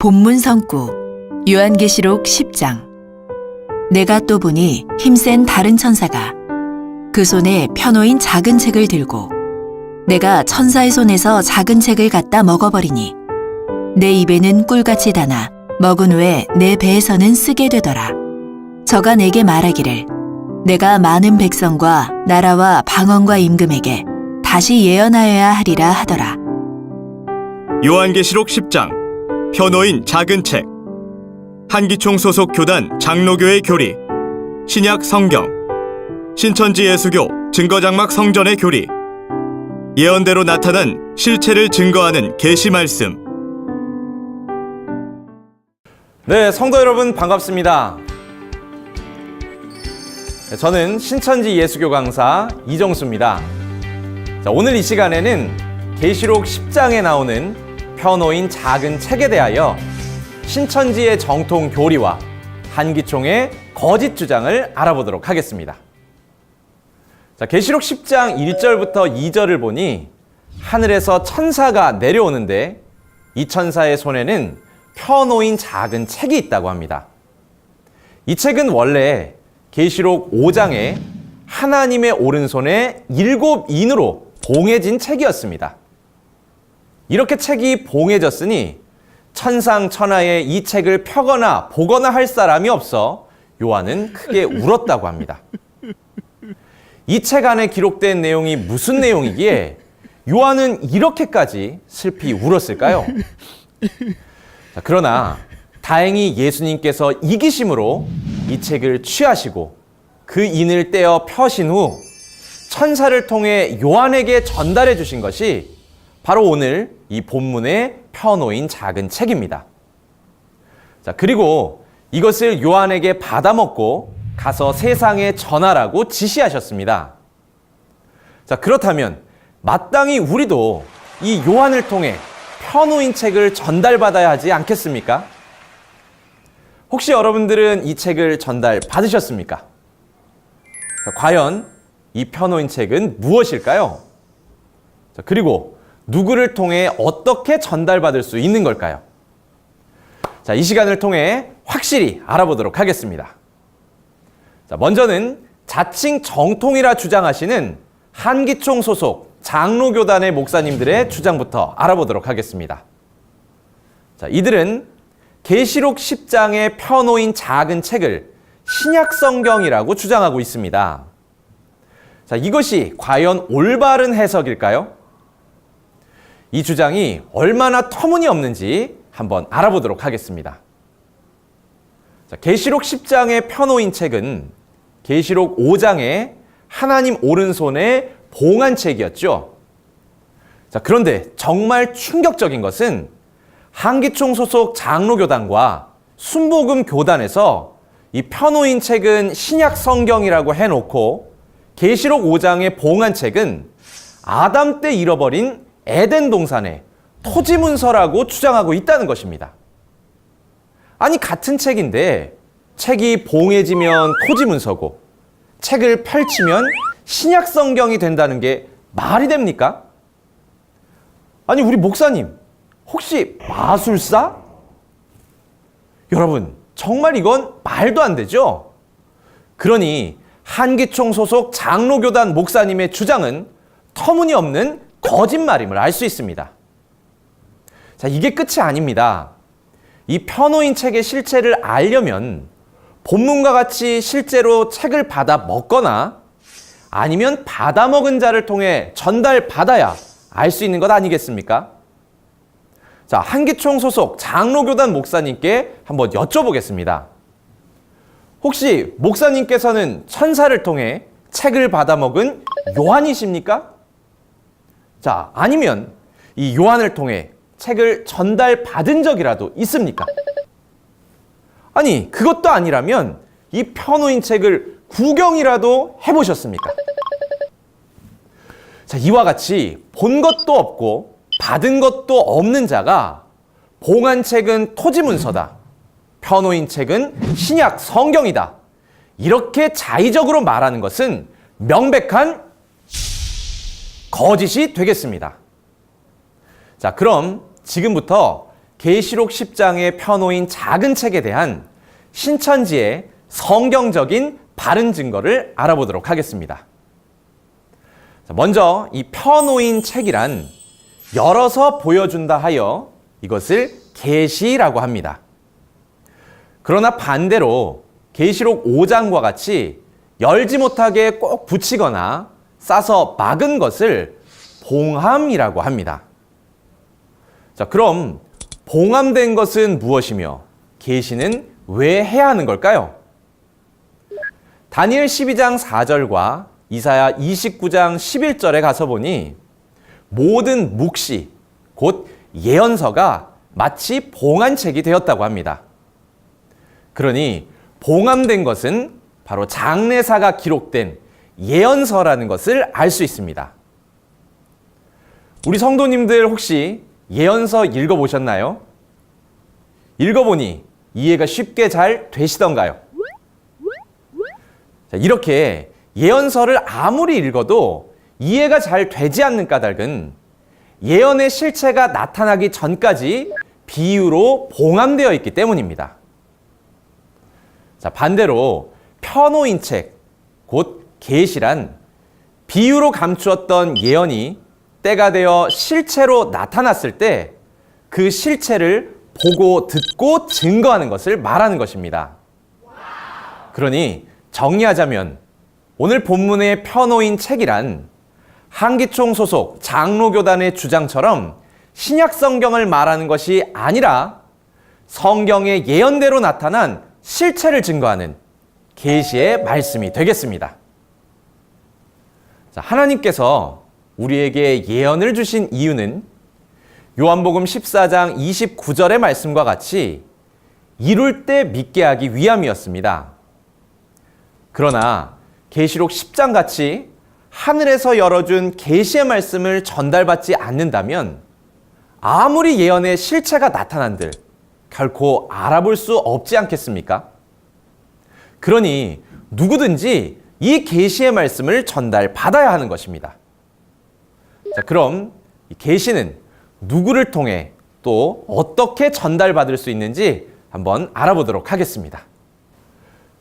본문 성구 요한계시록 10장. 내가 또 보니 힘센 다른 천사가 그 손에 펴놓인 작은 책을 들고 내가 천사의 손에서 작은 책을 갖다 먹어버리니 내 입에는 꿀같이 다나 먹은 후에 내 배에서는 쓰게 되더라. 저가 내게 말하기를 내가 많은 백성과 나라와 방언과 임금에게 다시 예언하여야 하리라 하더라. 요한계시록 10장 펴놓인 작은 책. 한기총 소속 교단 장로교의 교리, 신약 성경, 신천지 예수교 증거장막 성전의 교리, 예언대로 나타난 실체를 증거하는 계시 말씀. 네, 성도 여러분 반갑습니다. 저는 신천지 예수교 강사 이정수입니다. 자, 오늘 이 시간에는 계시록 10장에 나오는 펴놓인 작은 책에 대하여 신천지의 정통 교리와 한기총의 거짓 주장을 알아보도록 하겠습니다. 자, 계시록 10장 1절부터 2절을 보니 하늘에서 천사가 내려오는데 이 천사의 손에는 펴놓인 작은 책이 있다고 합니다. 이 책은 원래 계시록 5장에 하나님의 오른손에 7인으로 봉해진 책이었습니다. 이렇게 책이 봉해졌으니 천상천하에 이 책을 펴거나 보거나 할 사람이 없어 요한은 크게 울었다고 합니다. 이 책 안에 기록된 내용이 무슨 내용이기에 요한은 이렇게까지 슬피 울었을까요? 자, 그러나 다행히 예수님께서 이기심으로 이 책을 취하시고 그 인을 떼어 펴신 후 천사를 통해 요한에게 전달해 주신 것이 바로 오늘 이 본문에 펴놓인 작은 책입니다. 자, 그리고 이것을 요한에게 받아먹고 가서 세상에 전하라고 지시하셨습니다. 자, 그렇다면 마땅히 우리도 이 요한을 통해 펴놓인 책을 전달받아야 하지 않겠습니까? 혹시 여러분들은 이 책을 전달받으셨습니까? 자, 과연 이 펴놓인 책은 무엇일까요? 자, 그리고 누구를 통해 어떻게 전달받을 수 있는 걸까요? 자, 이 시간을 통해 확실히 알아보도록 하겠습니다. 자, 먼저는 자칭 정통이라 주장하시는 한기총 소속 장로교단의 목사님들의 주장부터 알아보도록 하겠습니다. 자, 이들은 계시록 10장에 펴놓인 작은 책을 신약 성경이라고 주장하고 있습니다. 자, 이것이 과연 올바른 해석일까요? 이 주장이 얼마나 터무니없는지 한번 알아보도록 하겠습니다. 자, 계시록 10장에 펴놓인 책은 계시록 5장에 하나님 오른손에 봉한 책이었죠. 자, 그런데 정말 충격적인 것은 한기총 소속 장로교단과 순복음 교단에서 이 펴놓인 책은 신약 성경이라고 해놓고 계시록 5장에 봉한 책은 아담 때 잃어버린 에덴 동산의 토지 문서라고 주장하고 있다는 것입니다. 아니, 같은 책인데 책이 봉해지면 토지 문서고 책을 펼치면 신약 성경이 된다는 게 말이 됩니까? 아니, 우리 목사님 혹시 마술사? 여러분, 정말 이건 말도 안 되죠? 그러니 한기총 소속 장로교단 목사님의 주장은 터무니없는 거짓말임을 알 수 있습니다. 자, 이게 끝이 아닙니다. 이 펴놓인 책의 실체를 알려면 본문과 같이 실제로 책을 받아 먹거나 아니면 받아 먹은 자를 통해 전달받아야 알 수 있는 것 아니겠습니까? 자, 한기총 소속 장로교단 목사님께 한번 여쭤보겠습니다. 혹시 목사님께서는 천사를 통해 책을 받아 먹은 요한이십니까? 자, 아니면 이 요한을 통해 책을 전달받은 적이라도 있습니까? 아니, 그것도 아니라면 이 펴놓인 책을 구경이라도 해보셨습니까? 자, 이와 같이 본 것도 없고 받은 것도 없는 자가 봉한 책은 토지 문서다, 펴놓인 책은 신약 성경이다, 이렇게 자의적으로 말하는 것은 명백한 거짓이 되겠습니다. 자, 그럼 지금부터 계시록 10장의 편호인 작은 책에 대한 신천지의 성경적인 바른 증거를 알아보도록 하겠습니다. 먼저 이 편호인 책이란 열어서 보여준다 하여 이것을 계시라고 합니다. 그러나 반대로 계시록 5장과 같이 열지 못하게 꼭 붙이거나 싸서 막은 것을 봉함이라고 합니다. 자, 그럼 봉함된 것은 무엇이며 계시는 왜 해야 하는 걸까요? 다니엘 12장 4절과 이사야 29장 11절에 가서 보니 모든 묵시, 곧 예언서가 마치 봉한책이 되었다고 합니다. 그러니 봉함된 것은 바로 장래사가 기록된 예언서라는 것을 알 수 있습니다. 우리 성도님들 혹시 예언서 읽어보셨나요? 읽어보니 이해가 쉽게 잘 되시던가요? 자, 이렇게 예언서를 아무리 읽어도 이해가 잘 되지 않는 까닭은 예언의 실체가 나타나기 전까지 비유로 봉함되어 있기 때문입니다. 자, 반대로 편호인 책, 곧 계시란 비유로 감추었던 예언이 때가 되어 실체로 나타났을 때 그 실체를 보고 듣고 증거하는 것을 말하는 것입니다. 그러니 정리하자면 오늘 본문의 편호인 책이란 한기총 소속 장로교단의 주장처럼 신약 성경을 말하는 것이 아니라 성경의 예언대로 나타난 실체를 증거하는 계시의 말씀이 되겠습니다. 자, 하나님께서 우리에게 예언을 주신 이유는 요한복음 14장 29절의 말씀과 같이 이룰 때 믿게 하기 위함이었습니다. 그러나 계시록 10장 같이 하늘에서 열어준 계시의 말씀을 전달받지 않는다면 아무리 예언의 실체가 나타난들 결코 알아볼 수 없지 않겠습니까? 그러니 누구든지 이 계시의 말씀을 전달받아야 하는 것입니다. 자, 그럼 이 계시는 누구를 통해 또 어떻게 전달받을 수 있는지 한번 알아보도록 하겠습니다.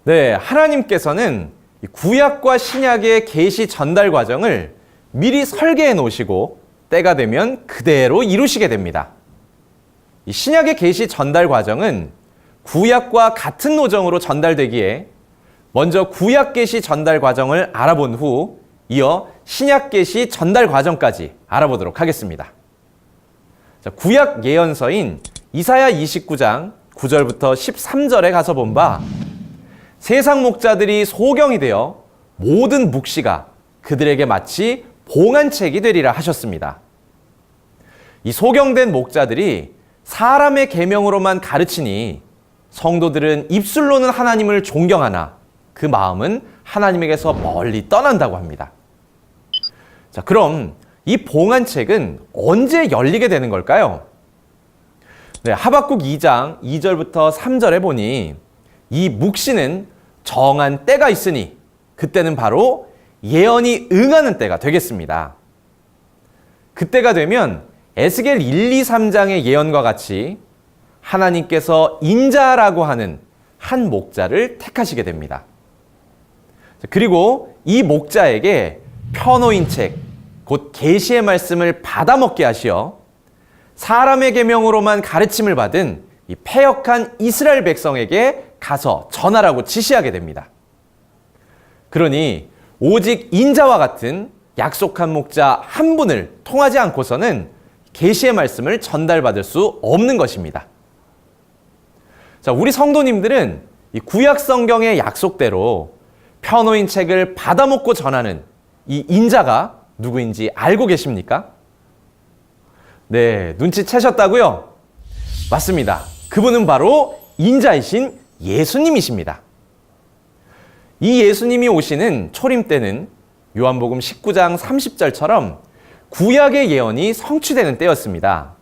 네, 하나님께서는 구약과 신약의 계시 전달 과정을 미리 설계해 놓으시고 때가 되면 그대로 이루시게 됩니다. 이 신약의 계시 전달 과정은 구약과 같은 노정으로 전달되기에 먼저 구약 계시 전달 과정을 알아본 후 이어 신약 계시 전달 과정까지 알아보도록 하겠습니다. 자, 구약 예언서인 이사야 29장 9절부터 13절에 가서 본 바 세상 목자들이 소경이 되어 모든 묵시가 그들에게 마치 봉한책이 되리라 하셨습니다. 이 소경된 목자들이 사람의 계명으로만 가르치니 성도들은 입술로는 하나님을 존경하나 그 마음은 하나님에게서 멀리 떠난다고 합니다. 자, 그럼 이 봉한책은 언제 열리게 되는 걸까요? 네, 하박국 2장 2절부터 3절에 보니 이 묵시는 정한 때가 있으니 그때는 바로 예언이 응하는 때가 되겠습니다. 그때가 되면 에스겔 1, 2, 3장의 예언과 같이 하나님께서 인자라고 하는 한 목자를 택하시게 됩니다. 그리고 이 목자에게 편호인 책, 곧 계시의 말씀을 받아먹게 하시어 사람의 계명으로만 가르침을 받은 이 패역한 이스라엘 백성에게 가서 전하라고 지시하게 됩니다. 그러니 오직 인자와 같은 약속한 목자 한 분을 통하지 않고서는 계시의 말씀을 전달받을 수 없는 것입니다. 자, 우리 성도님들은 이 구약 성경의 약속대로 편호인 책을 받아먹고 전하는 이 인자가 누구인지 알고 계십니까? 네, 눈치채셨다고요? 맞습니다. 그분은 바로 인자이신 예수님이십니다. 이 예수님이 오시는 초림 때는 요한복음 19장 30절처럼 구약의 예언이 성취되는 때였습니다.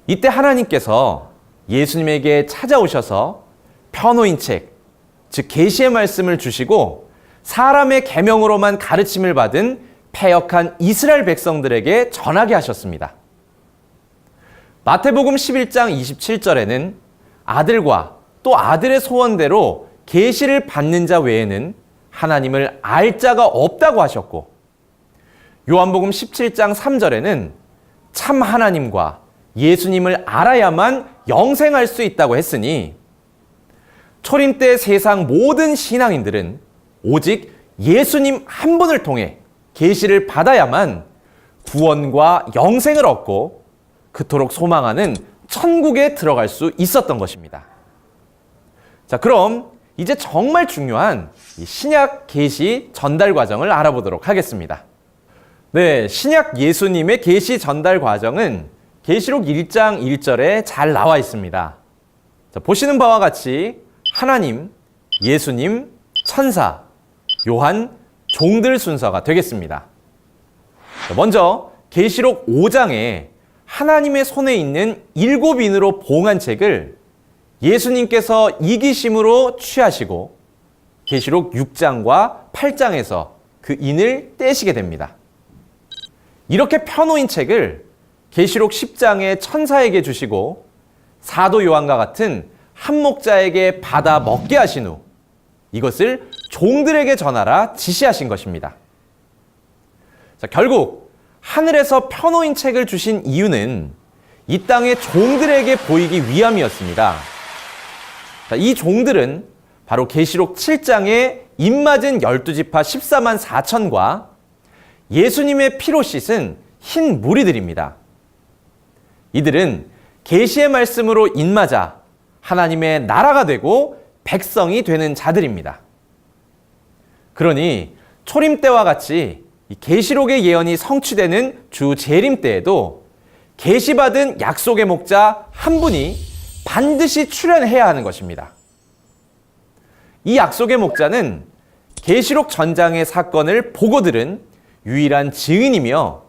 이때 하나님께서 예수님에게 찾아오셔서 편호인 책, 즉 계시의 말씀을 주시고 사람의 계명으로만 가르침을 받은 패역한 이스라엘 백성들에게 전하게 하셨습니다. 마태복음 11장 27절에는 아들과 또 아들의 소원대로 계시를 받는 자 외에는 하나님을 알 자가 없다고 하셨고, 요한복음 17장 3절에는 참 하나님과 예수님을 알아야만 영생할 수 있다고 했으니, 초림 때 세상 모든 신앙인들은 오직 예수님 한 분을 통해 계시를 받아야만 구원과 영생을 얻고 그토록 소망하는 천국에 들어갈 수 있었던 것입니다. 자, 그럼 이제 정말 중요한 이 신약 계시 전달 과정을 알아보도록 하겠습니다. 네, 신약 예수님의 계시 전달 과정은 계시록 1장 1절에 잘 나와 있습니다. 자, 보시는 바와 같이 하나님, 예수님, 천사, 요한, 종들 순서가 되겠습니다. 자, 먼저 계시록 5장에 하나님의 손에 있는 7인으로 봉한 책을 예수님께서 이기심으로 취하시고 계시록 6장과 8장에서 그 인을 떼시게 됩니다. 이렇게 펴놓인 책을 계시록 10장에 천사에게 주시고 사도 요한과 같은 한목자에게 받아 먹게 하신 후 이것을 종들에게 전하라 지시하신 것입니다. 자, 결국 하늘에서 펴놓인 책을 주신 이유는 이 땅의 종들에게 보이기 위함이었습니다. 자, 이 종들은 바로 계시록 7장에 입맞은 12지파 14만 4천과 예수님의 피로 씻은 흰 무리들입니다. 이들은 계시의 말씀으로 입맞아 하나님의 나라가 되고 백성이 되는 자들입니다. 그러니 초림 때와 같이 계시록의 예언이 성취되는 주 재림 때에도 계시받은 약속의 목자 한 분이 반드시 출현해야 하는 것입니다. 이 약속의 목자는 계시록 전장의 사건을 보고 들은 유일한 증인이며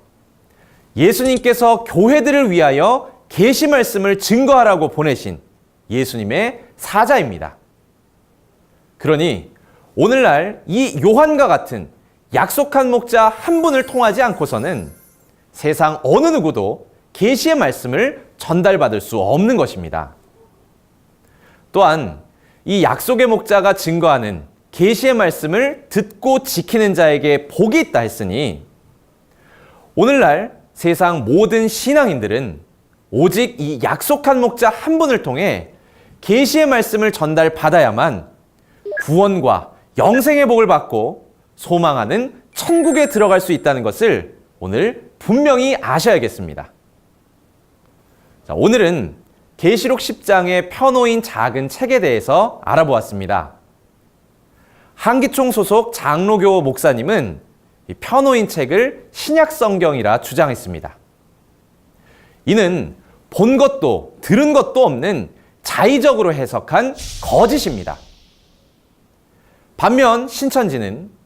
예수님께서 교회들을 위하여 계시 말씀을 증거하라고 보내신 예수님의 사자입니다. 그러니 오늘날 이 요한과 같은 약속한 목자 한 분을 통하지 않고서는 세상 어느 누구도 계시의 말씀을 전달받을 수 없는 것입니다. 또한 이 약속의 목자가 증거하는 계시의 말씀을 듣고 지키는 자에게 복이 있다 했으니 오늘날 세상 모든 신앙인들은 오직 이 약속한 목자 한 분을 통해 계시의 말씀을 전달받아야만 구원과 영생의 복을 받고 소망하는 천국에 들어갈 수 있다는 것을 오늘 분명히 아셔야겠습니다. 자, 오늘은 계시록 10장에 펴놓인 작은 책에 대해서 알아보았습니다. 한기총 소속 장로교 목사님은 이 펴놓인 책을 신약 성경이라 주장했습니다. 이는 본 것도 들은 것도 없는 자의적으로 해석한 거짓입니다. 반면 신천지는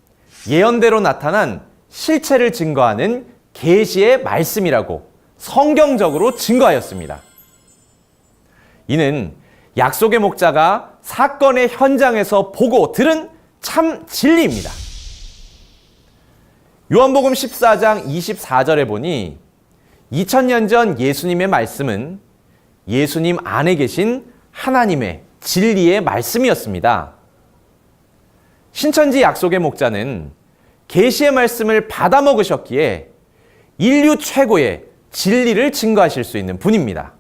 예언대로 나타난 실체를 증거하는 계시의 말씀이라고 성경적으로 증거하였습니다. 이는 약속의 목자가 사건의 현장에서 보고 들은 참 진리입니다. 요한복음 14장 24절에 보니 2000년 전 예수님의 말씀은 예수님 안에 계신 하나님의 진리의 말씀이었습니다. 신천지 약속의 목자는 계시의 말씀을 받아 먹으셨기에 인류 최고의 진리를 증거하실 수 있는 분입니다.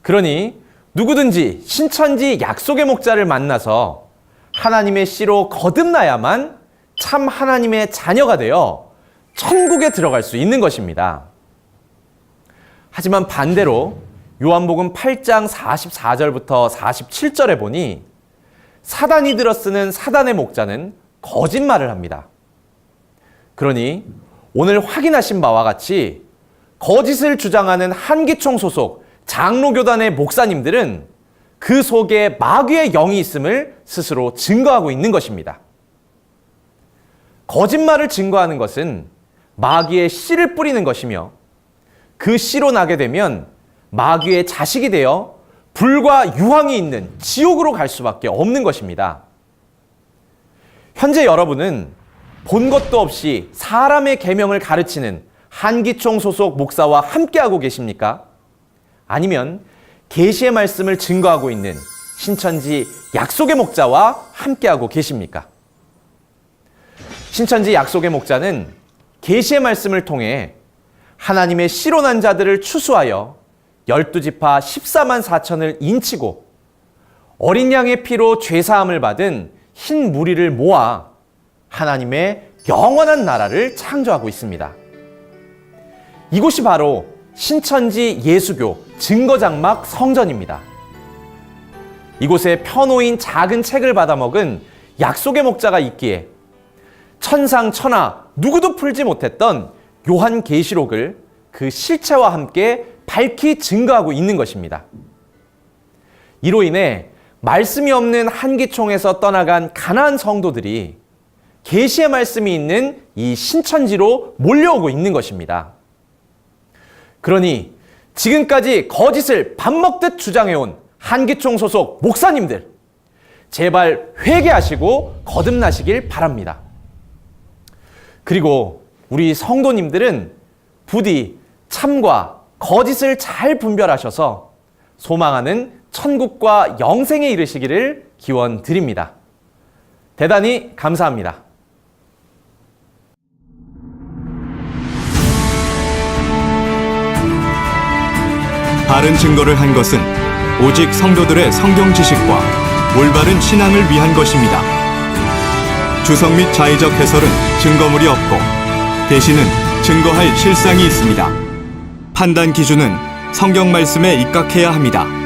그러니 누구든지 신천지 약속의 목자를 만나서 하나님의 씨로 거듭나야만 참 하나님의 자녀가 되어 천국에 들어갈 수 있는 것입니다. 하지만 반대로 요한복음 8장 44절부터 47절에 보니 사단이 들어쓰는 사단의 목자는 거짓말을 합니다. 그러니 오늘 확인하신 바와 같이 거짓을 주장하는 한기총 소속 장로교단의 목사님들은 그 속에 마귀의 영이 있음을 스스로 증거하고 있는 것입니다. 거짓말을 증거하는 것은 마귀의 씨를 뿌리는 것이며 그 씨로 나게 되면 마귀의 자식이 되어 불과 유황이 있는 지옥으로 갈 수밖에 없는 것입니다. 현재 여러분은 본 것도 없이 사람의 계명을 가르치는 한기총 소속 목사와 함께하고 계십니까? 아니면 계시의 말씀을 증거하고 있는 신천지 약속의 목자와 함께하고 계십니까? 신천지 약속의 목자는 계시의 말씀을 통해 하나님의 실존한 자들을 추수하여 12지파 14만 4천을 인치고 어린 양의 피로 죄사함을 받은 흰 무리를 모아 하나님의 영원한 나라를 창조하고 있습니다. 이곳이 바로 신천지 예수교 증거장막 성전입니다. 이곳에 펴놓인 작은 책을 받아먹은 약속의 목자가 있기에 천상천하 누구도 풀지 못했던 요한계시록을 그 실체와 함께 밝히 증거하고 있는 것입니다. 이로 인해 말씀이 없는 한기총에서 떠나간 가나안 성도들이 계시의 말씀이 있는 이 신천지로 몰려오고 있는 것입니다. 그러니 지금까지 거짓을 밥 먹듯 주장해온 한기총 소속 목사님들, 제발 회개하시고 거듭나시길 바랍니다. 그리고 우리 성도님들은 부디 참과 거짓을 잘 분별하셔서 소망하는 천국과 영생에 이르시기를 기원드립니다. 대단히 감사합니다. 바른 증거를 한 것은 오직 성도들의 성경 지식과 올바른 신앙을 위한 것입니다. 주석 및 자의적 해설은 증거물이 없고 대신은 증거할 실상이 있습니다. 판단 기준은 성경 말씀에 입각해야 합니다.